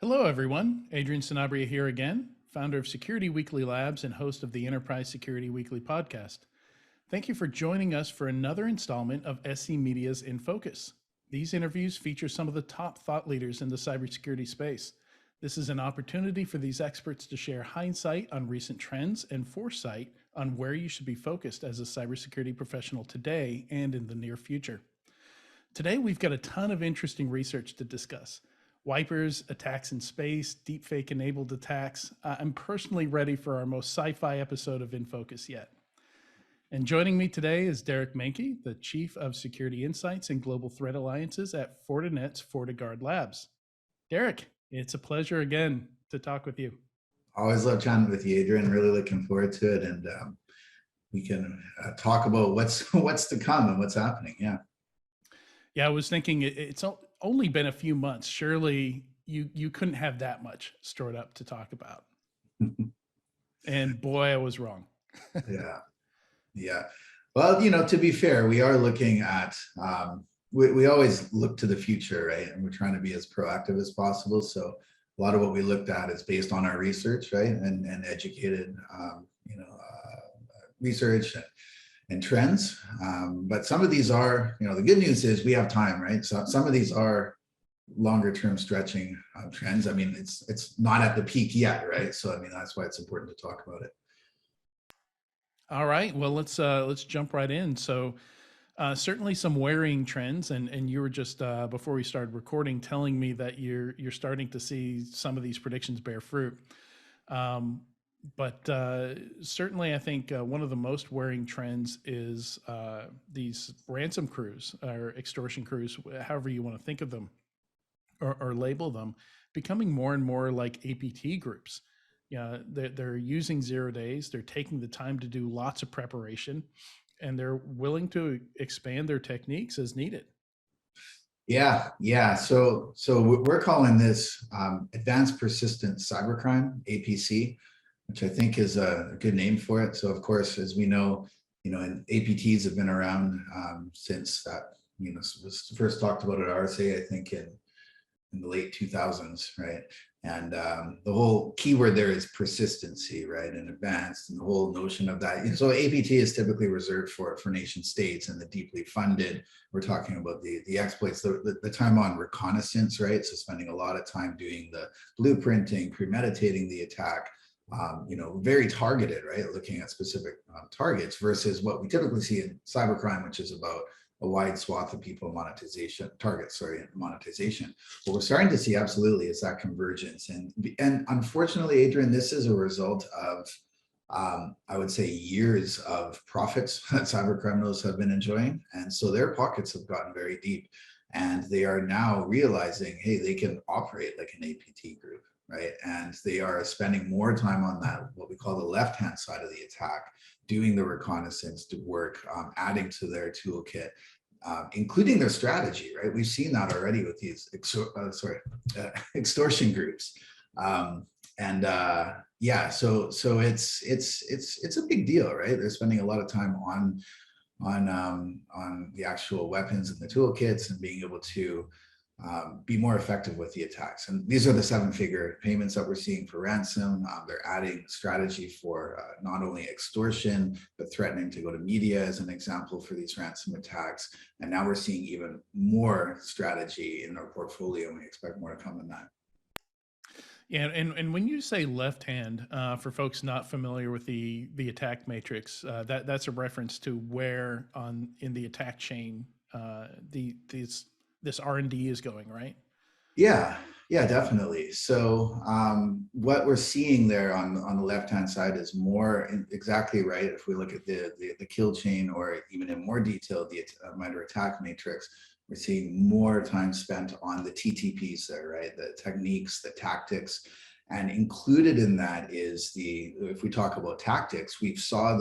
Hello, everyone. Adrian Sanabria here again, founder of Security Weekly Labs and host of the Enterprise Security Weekly podcast. Thank you for joining us for another installment of SC Media's In Focus. These interviews feature some of the top thought leaders in the cybersecurity space. This is an opportunity for these experts to share hindsight on recent trends and foresight on where you should be focused as a cybersecurity professional today and in the near future. Today, we've got a ton of interesting research to discuss. Wipers, attacks in space, deepfake enabled attacks. I'm personally ready for our most sci-fi episode of In Focus yet. And joining me today is Derek Manky, the Chief of Security Insights and Global Threat Alliances at Fortinet's FortiGuard Labs. Derek, it's a pleasure again to talk with you. Always love chatting with you, Adrian. Really looking forward to it, and we can talk about what's to come and what's happening. Yeah, I was thinking it's only been a few months. Surely you couldn't have that much stored up to talk about. And boy, I was wrong. Yeah. Well, to be fair, we are looking at, we always look to the future, right? And we're trying to be as proactive as possible. So a lot of what we looked at is based on our research, right? And educated, research and trends. But some of these are, the good news is we have time, right? So some of these are longer term stretching trends. I mean, it's not at the peak yet, right? So, that's why it's important to talk about it. All right, well, let's jump right in. So certainly some worrying trends, and you were just before we started recording telling me that you're starting to see some of these predictions bear fruit. But certainly, I think one of the most worrying trends is these ransom crews or extortion crews, however you want to think of them or label them, becoming more and more like APT groups. Yeah, they're using 0 days. They're taking the time to do lots of preparation, and they're willing to expand their techniques as needed. Yeah. So we're calling this Advanced Persistent Cybercrime, APC, which I think is a good name for it. So of course, as we know, and APTs have been around since that, was first talked about at RSA, I think in the late 2000s, right? And the whole keyword there is persistency, right? And advanced, and the whole notion of that. So APT is typically reserved for nation states and the deeply funded. We're talking about the exploits, the time on reconnaissance, right? So spending a lot of time doing the blueprinting, premeditating the attack, very targeted, right? Looking at specific targets versus what we typically see in cybercrime, which is about a wide swath of people monetization. What we're starting to see absolutely is that convergence. And unfortunately, Adrian, this is a result of, I would say, years of profits that cyber criminals have been enjoying. And so their pockets have gotten very deep, and they are now realizing, hey, they can operate like an APT group, right? And they are spending more time on that, what we call the left-hand side of the attack, doing the reconnaissance to work, adding to their toolkit, including their strategy, right? We've seen that already with these extortion groups. So it's a big deal, right? They're spending a lot of time on the actual weapons and the toolkits and being able to be more effective with the attacks. And these are the 7-figure payments that we're seeing for ransom. They're adding strategy for not only extortion, but threatening to go to media as an example for these ransom attacks. And now we're seeing even more strategy in our portfolio, and we expect more to come in that. Yeah, and when you say left hand, for folks not familiar with the attack matrix, that's a reference to where in the attack chain this R&D is going, right? Yeah, definitely. So what we're seeing there on the left-hand side is more exactly right. If we look at the kill chain, or even in more detail, the MITRE attack matrix, we're seeing more time spent on the TTPs there, right? The techniques, the tactics. And included in that is if we talk about tactics, we've seen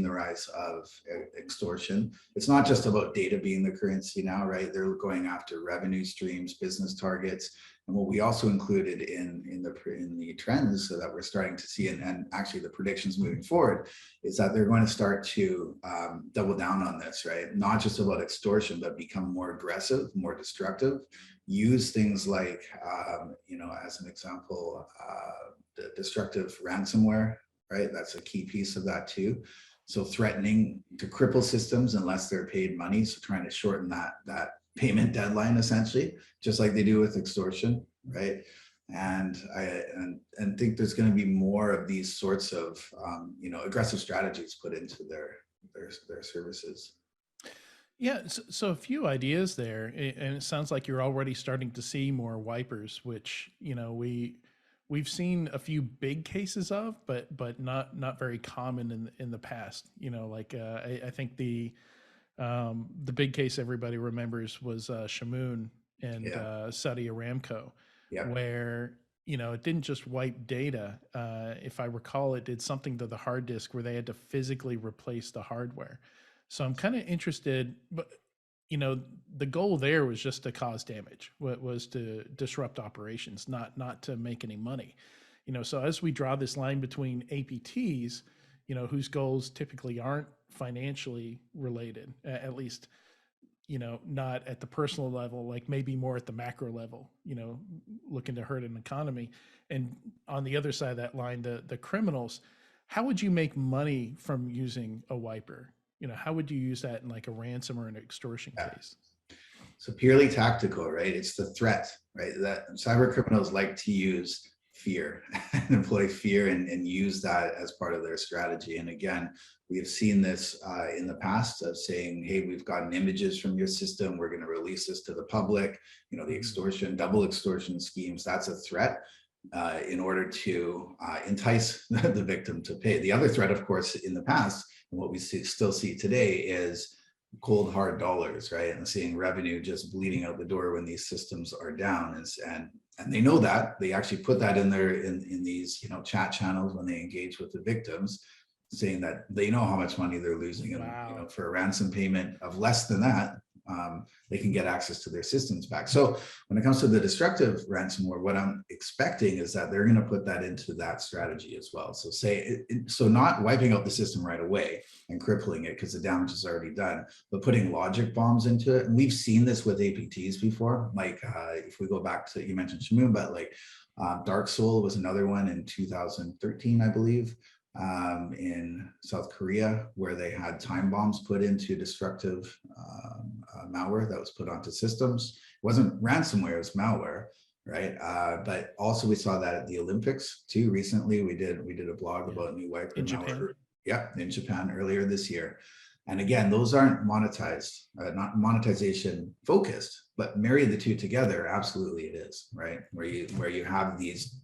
the rise of extortion. It's not just about data being the currency now, right? They're going after revenue streams, business targets. And what we also included in the trends that we're starting to see, and actually the predictions moving forward, is that they're going to start to double down on this, right? Not just about extortion, but become more aggressive, more destructive. use things like, as an example, the destructive ransomware, right? That's a key piece of that too. So threatening to cripple systems unless they're paid money. So trying to shorten that payment deadline, essentially, just like they do with extortion, right? And I think there's going to be more of these sorts of aggressive strategies put into their services. Yeah, so a few ideas there, and it sounds like you're already starting to see more wipers, which we've seen a few big cases of, but not very common in the past. I think the big case everybody remembers was Shamoon and Saudi Aramco, Yeah. where it didn't just wipe data. If I recall, it did something to the hard disk where they had to physically replace the hardware. So I'm kind of interested, but the goal there was just to cause damage. What was to disrupt operations, not to make any money. So as we draw this line between APTs, whose goals typically aren't financially related, at least, not at the personal level, like maybe more at the macro level, looking to hurt an economy. And on the other side of that line, the criminals, how would you make money from using a wiper? How would you use that in like a ransom or an extortion case? So purely tactical, right? It's the threat, right? That cyber criminals like to use fear and employ fear and use that as part of their strategy. And again, we have seen this in the past of saying, hey, we've gotten images from your system. We're going to release this to the public. The extortion, double extortion schemes, that's a threat in order to entice the victim to pay. The other threat, of course, in the past, and what we still see today is cold hard dollars, right? And seeing revenue just bleeding out the door when these systems are down. And they know that. They actually put that in these chat channels when they engage with the victims, saying that they know how much money they're losing. Wow. And for a ransom payment of less than that, they can get access to their systems back. So when it comes to the destructive ransomware, what I'm expecting is that they're going to put that into that strategy as well. So not wiping out the system right away and crippling it because the damage is already done, but putting logic bombs into it. And we've seen this with APTs before. Like if we go back to, you mentioned Shamoon, but like Dark Soul was another one in 2013, I believe. In South Korea, where they had time bombs put into destructive malware that was put onto systems. It wasn't ransomware, it was malware, right? But also we saw that at the Olympics too. Recently, we did a blog about new wiper in malware. Japan. Yeah, in Japan earlier this year. And again, those aren't monetized, not monetization focused, but marry the two together, absolutely it is, right? Where you have these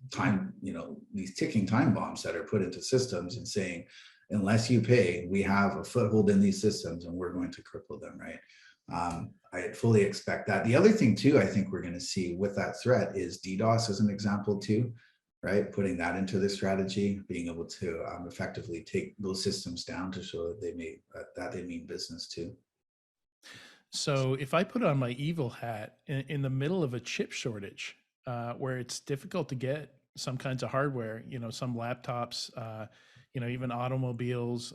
these ticking time bombs that are put into systems and saying, unless you pay, we have a foothold in these systems and we're going to cripple them, right? I fully expect that. The other thing too, I think we're going to see with that threat is DDoS as an example too, right? Putting that into the strategy, being able to effectively take those systems down to show that they mean business too. So if I put on my evil hat in the middle of a chip shortage, where it's difficult to get some kinds of hardware, some laptops, even automobiles,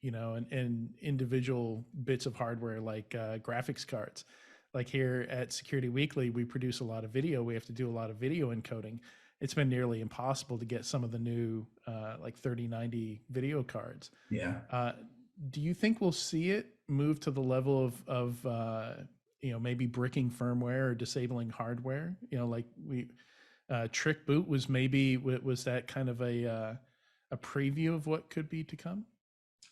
and individual bits of hardware like graphics cards. Like here at Security Weekly, we produce a lot of video. We have to do a lot of video encoding. It's been nearly impossible to get some of the new like 3090 video cards. Yeah. Do you think we'll see it move to the level of maybe bricking firmware or disabling hardware? Like Trick Boot was that kind of a preview of what could be to come?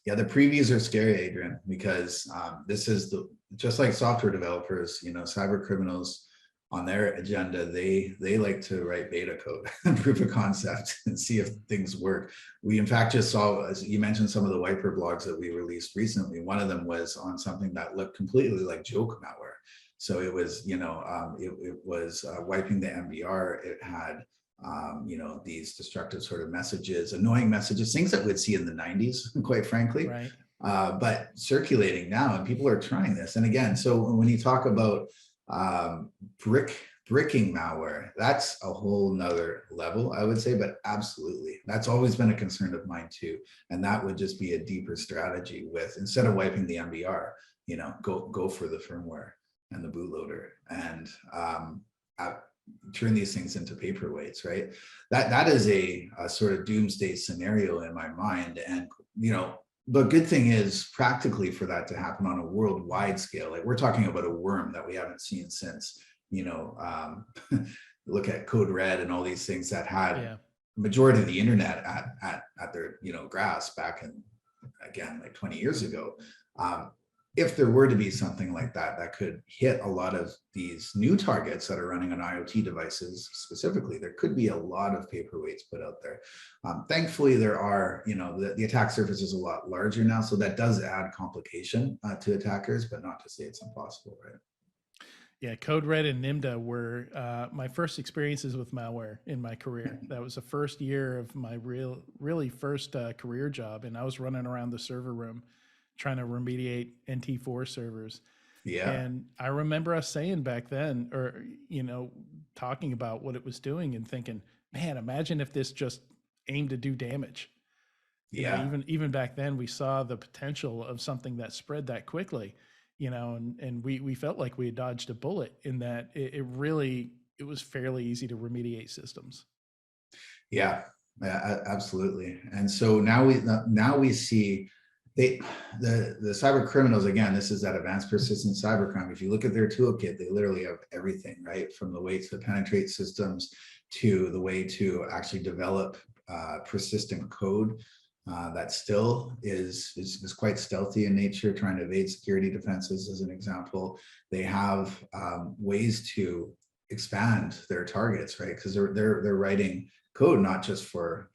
Yeah, the previews are scary, Adrian, because this is just like software developers, cyber criminals on their agenda, they like to write beta code and proof of concept and see if things work. We in fact just saw, as you mentioned, some of the wiper blogs that we released recently. One of them was on something that looked completely like joke malware. So it was, it was wiping the MBR. It had, these destructive sort of messages, annoying messages, things that we'd see in the 90s, quite frankly. Right. But circulating now, and people are trying this. And again, so when you talk about bricking malware, that's a whole nother level, I would say, but absolutely. That's always been a concern of mine too. And that would just be a deeper strategy with, instead of wiping the MBR, go for the firmware. and the bootloader, and uh, turn these things into paperweights, right? That is a sort of doomsday scenario in my mind. And the good thing is, practically, for that to happen on a worldwide scale, like we're talking about a worm that we haven't seen since, look at Code Red and all these things that had majority of the internet at their grasp back in, again, like 20 years ago. If there were to be something like that that could hit a lot of these new targets that are running on IoT devices specifically, there could be a lot of paperweights put out there. Thankfully, there are, the attack surface is a lot larger now, so that does add complication to attackers, but not to say it's impossible, right? Yeah, Code Red and NIMDA were my first experiences with malware in my career. That was the first year of my really first career job, and I was running around the server room trying to remediate NT4 servers. Yeah. And I remember us saying back then, or, talking about what it was doing and thinking, man, imagine if this just aimed to do damage. Even back then, we saw the potential of something that spread that quickly, and we felt like we had dodged a bullet in that it was fairly easy to remediate systems. Yeah, absolutely. And so now we see the cyber criminals. Again, this is that advanced persistent cybercrime. If you look at their toolkit, they literally have everything, right? From the way to penetrate systems to the way to actually develop persistent code that still is quite stealthy in nature, trying to evade security defenses, as an example. They have ways to expand their targets, right? Because they're writing code not just for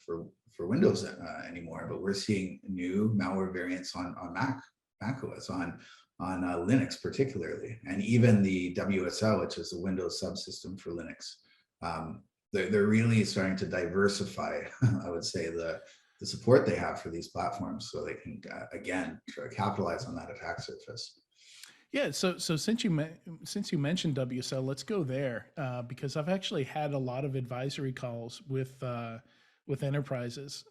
Windows anymore, but we're seeing new malware variants on Mac OS, on Linux particularly, and even the WSL, which is the Windows Subsystem for Linux. They're really starting to diversify, I would say, the support they have for these platforms, so they can again try to capitalize on that attack surface. Yeah, so since you mentioned WSL, let's go there because I've actually had a lot of advisory calls with enterprises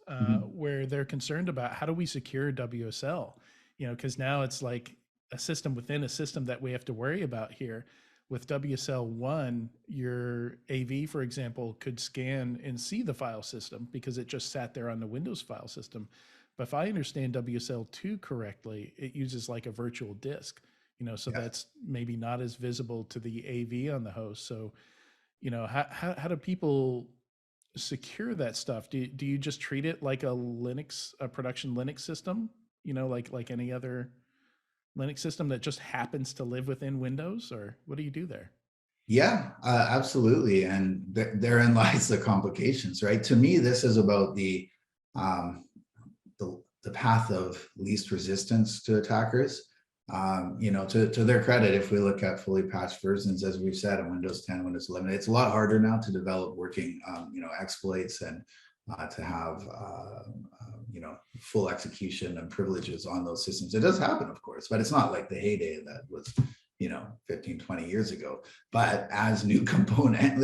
where they're concerned about how do we secure WSL, because now it's like a system within a system that we have to worry about here. With WSL1, your AV, for example, could scan and see the file system because it just sat there on the Windows file system. But if I understand WSL2 correctly, it uses like a virtual disk, so that's maybe not as visible to the AV on the host. So, how do people secure that stuff? Do you just treat it like a production Linux system, like any other Linux system that just happens to live within Windows, or what do you do there? Yeah, absolutely. And therein lies the complications, right? To me, this is about the path of least resistance to attackers. To their credit, if we look at fully patched versions, as we've said, in Windows 10, Windows 11, it's a lot harder now to develop working, exploits and to have, full execution and privileges on those systems. It does happen, of course, but it's not like the heyday that was, 15, 20 years ago. But as new component,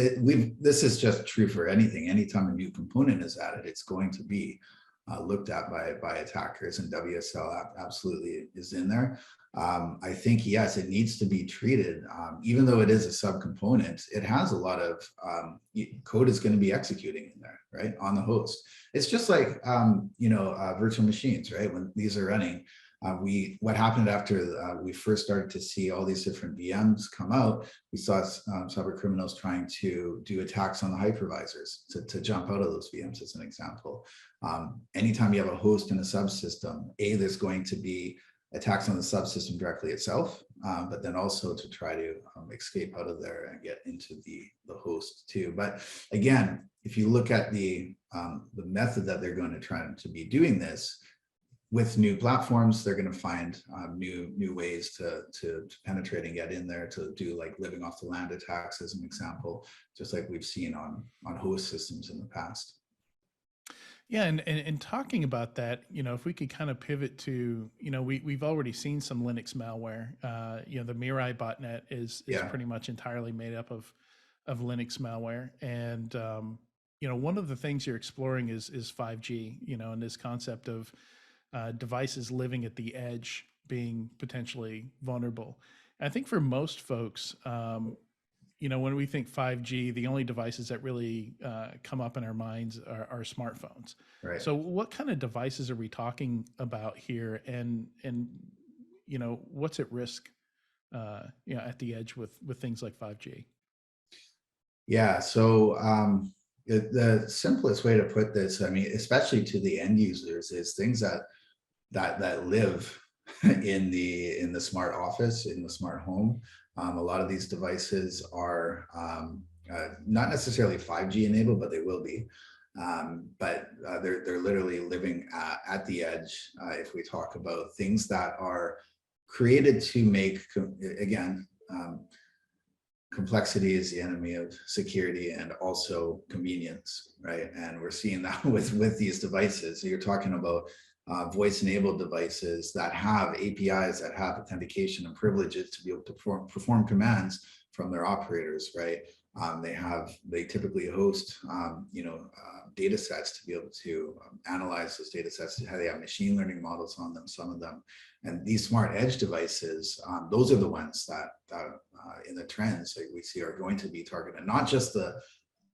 this is just true for anything. Anytime a new component is added, it's going to be looked at by attackers, and WSL absolutely is in there. I think, yes, it needs to be treated, even though it is a subcomponent, it has a lot of code is going to be executing in there, right, on the host. It's just like, virtual machines, right? When these are running, what happened after we first started to see all these different VMs come out, we saw cyber criminals trying to do attacks on the hypervisors to jump out of those VMs, as an example. Anytime you have a host in a subsystem, there's going to be attacks on the subsystem directly itself, but then also to try to escape out of there and get into the host too. But again, if you look at the method that they're going to try to be doing this, with new platforms, they're going to find new ways to penetrate and get in there, to do like living off the land attacks, as an example, just like we've seen on host systems in the past. Yeah, and talking about that, if we could kind of pivot to, we've already seen some Linux malware. The Mirai botnet is pretty much entirely made up of Linux malware, and one of the things you're exploring is 5G, and this concept of devices living at the edge being potentially vulnerable. I think for most folks, when we think 5G, the only devices that really come up in our minds are smartphones. Right. So what kind of devices are we talking about here? And what's at risk, at the edge with things like 5G? Yeah. So the simplest way to put this, I mean, especially to the end users, is things that live in the smart office, in the smart home. A lot of these devices are not necessarily 5G enabled, but they will be. But they're literally living at the edge. If we talk about things that are created to make, again, complexity is the enemy of security and also convenience, right? And we're seeing that with these devices. So you're talking about voice-enabled devices that have APIs, that have authentication and privileges to be able to perform commands from their operators, right? They typically host, data sets to be able to analyze those data sets. They have machine learning models on them, some of them. And these smart edge devices, those are the ones that in the trends that we see are going to be targeted, not just the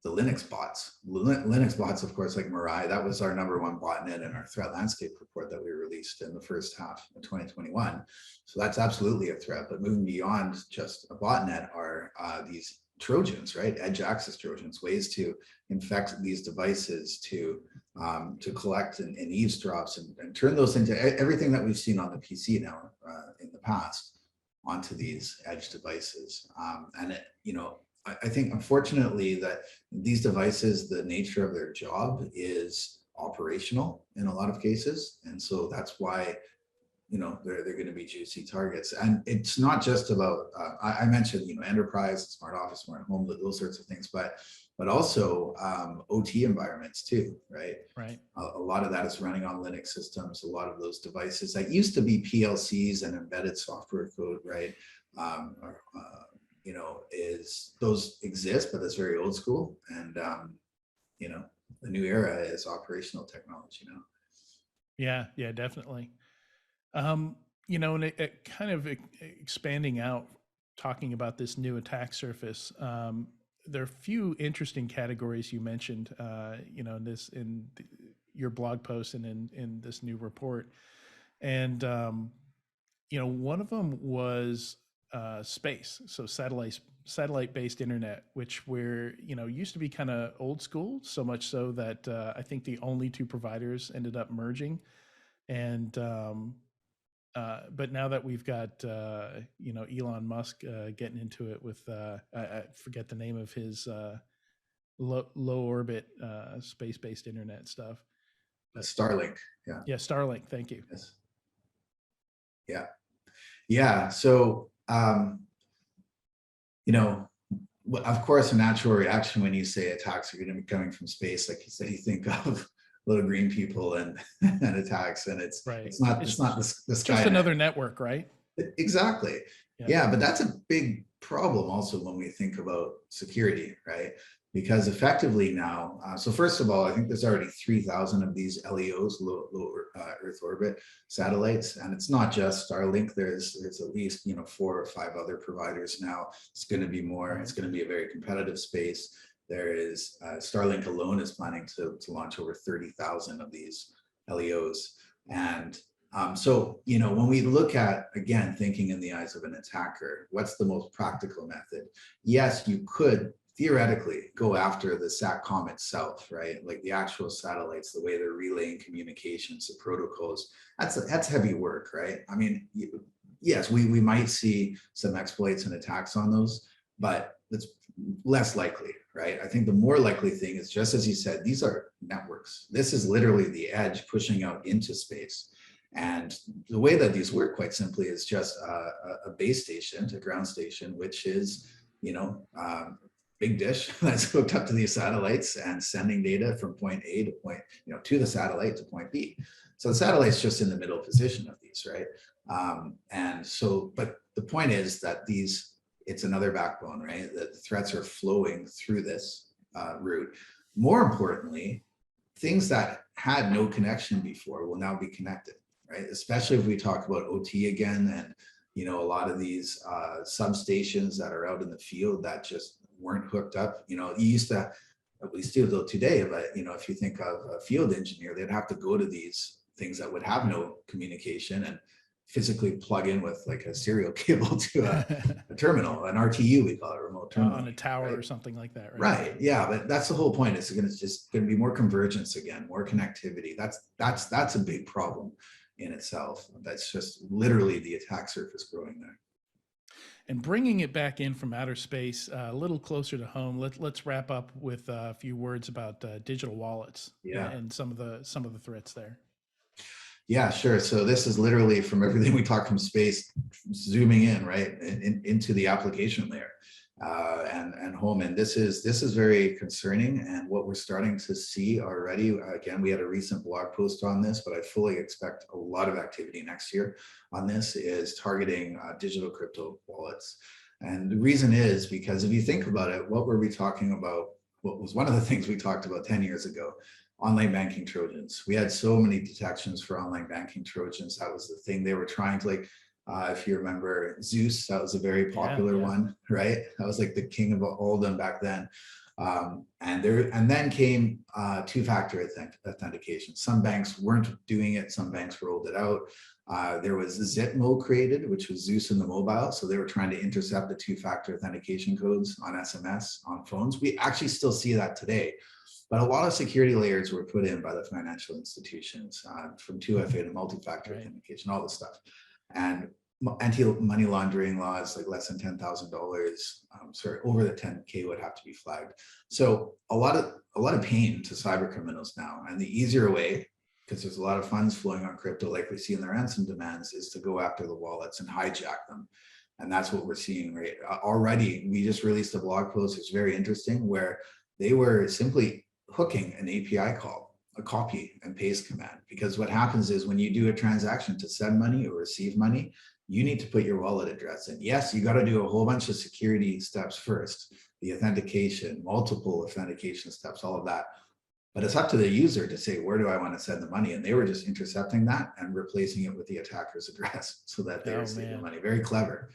Linux bots. Linux bots, of course, like Mirai, that was our #1 botnet in our threat landscape report that we released in the first half of 2021. So that's absolutely a threat. But moving beyond just a botnet are these Trojans, right? Edge access Trojans, ways to infect these devices to collect and eavesdrops and turn those into everything that we've seen on the PC now in the past onto these edge devices. I think, unfortunately, that these devices, the nature of their job is operational in a lot of cases. And so that's why, they're going to be juicy targets. And it's not just about, I mentioned, enterprise, smart office, smart home, those sorts of things, but also OT environments too, right? Right. A lot of that is running on Linux systems. A lot of those devices that used to be PLCs and embedded software code, right? Those exist, but that's very old school. And, the new era is operational technology now. Yeah, definitely. And it kind of expanding out, talking about this new attack surface. There are a few interesting categories you mentioned, in your blog post and in this new report. And, one of them was space. So satellite-based internet, which used to be kind of old school, so much so that I think the only two providers ended up merging. And but now that we've got Elon Musk getting into it with I forget the name of his low orbit space-based internet stuff. But, Starlink. Yeah, Starlink. Thank you. Yes. Yeah. So of course, a natural reaction when you say attacks are going to be coming from space, like you say, you think of little green people and attacks, and it's right. It's not the sky. Just another network, right? Exactly. Yeah, but that's a big problem also when we think about security, right? Because effectively now, so first of all, I think there's already 3,000 of these LEOs, low Earth orbit satellites, and it's not just Starlink. There's at least 4 or 5 other providers now. It's going to be more. It's going to be a very competitive space. There is Starlink alone is planning to launch over 30,000 of these LEOs, and so when we look at, again, thinking in the eyes of an attacker, what's the most practical method? Yes, you could theoretically go after the SATCOM itself, right? Like the actual satellites, the way they're relaying communications, the protocols. That's heavy work, right? I mean, yes, we might see some exploits and attacks on those, but it's less likely, right? I think the more likely thing is, just as you said, these are networks. This is literally the edge pushing out into space. And the way that these work, quite simply, is just a base station, a ground station, which is, big dish that's hooked up to these satellites and sending data from point A to point, to the satellite to point B. So the satellite's just in the middle position of these, right? And so, but the point is that it's another backbone, right? That the threats are flowing through this route. More importantly, things that had no connection before will now be connected, right? Especially if we talk about OT again, and a lot of these substations that are out in the field that just weren't hooked up. You used to, we still do today, but if you think of a field engineer, they'd have to go to these things that would have no communication and physically plug in with like a serial cable to a terminal, an RTU, we call it, remote terminal. On a tower, right? or something like that, right? Right. Yeah, but that's the whole point. It's just going to be more convergence again, more connectivity. That's a big problem in itself. That's just literally the attack surface growing there. And bringing it back in from outer space, a little closer to home, let's wrap up with a few words about digital wallets. Yeah. And some of the threats there. Yeah, sure. So this is literally from everything we talk from space, zooming in, right, into the application layer and home. And this is very concerning. And what we're starting to see already, again, we had a recent blog post on this, but I fully expect a lot of activity next year on this, is targeting digital crypto wallets. And the reason is because if you think about it, what were we talking about? What was one of the things we talked about 10 years ago? Online banking Trojans. We had so many detections for online banking Trojans. That was the thing they were trying to, like, if you remember Zeus, that was a very popular one, right? That was like the king of all of them back then. And then came two-factor authentication. Some banks weren't doing it. Some banks rolled it out. There was Zitmo created, which was Zeus in the mobile. So they were trying to intercept the two-factor authentication codes on SMS, on phones. We actually still see that today. But a lot of security layers were put in by the financial institutions, from 2FA to multi-factor authentication, all this stuff. And anti-money laundering laws, like less than $10,000, sorry, over the 10K would have to be flagged. So a lot of pain to cyber criminals now. And the easier way, because there's a lot of funds flowing on crypto, like we see in the ransom demands, is to go after the wallets and hijack them. And that's what we're seeing right already. We just released a blog post. It's very interesting, where they were simply hooking an API call, a copy and paste command. Because what happens is when you do a transaction to send money or receive money, you need to put your wallet address in. Yes, you got to do a whole bunch of security steps first, the authentication, multiple authentication steps, all of that. But it's up to the user to say, where do I want to send the money? And they were just intercepting that and replacing it with the attacker's address so that they receive the money. Very clever.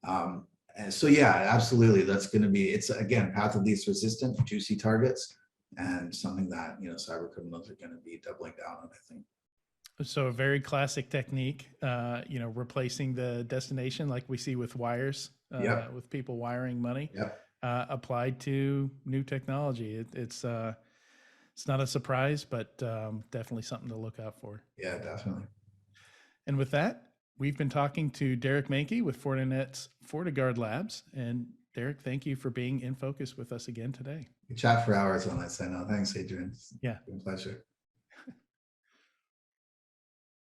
And so, yeah, absolutely. That's going to be, it's again, path of least resistance, juicy targets, and something that, cyber criminals are going to be doubling down on, I think. So a very classic technique, replacing the destination, like we see with wires, with people wiring money, applied to new technology. It's not a surprise, but definitely something to look out for. Yeah, definitely. And with that, we've been talking to Derek Manky with Fortinet's FortiGuard Labs. And Derek, thank you for being in focus with us again today. We chat for hours on this. I know. Thanks, Adrian. Yeah. It's been a pleasure.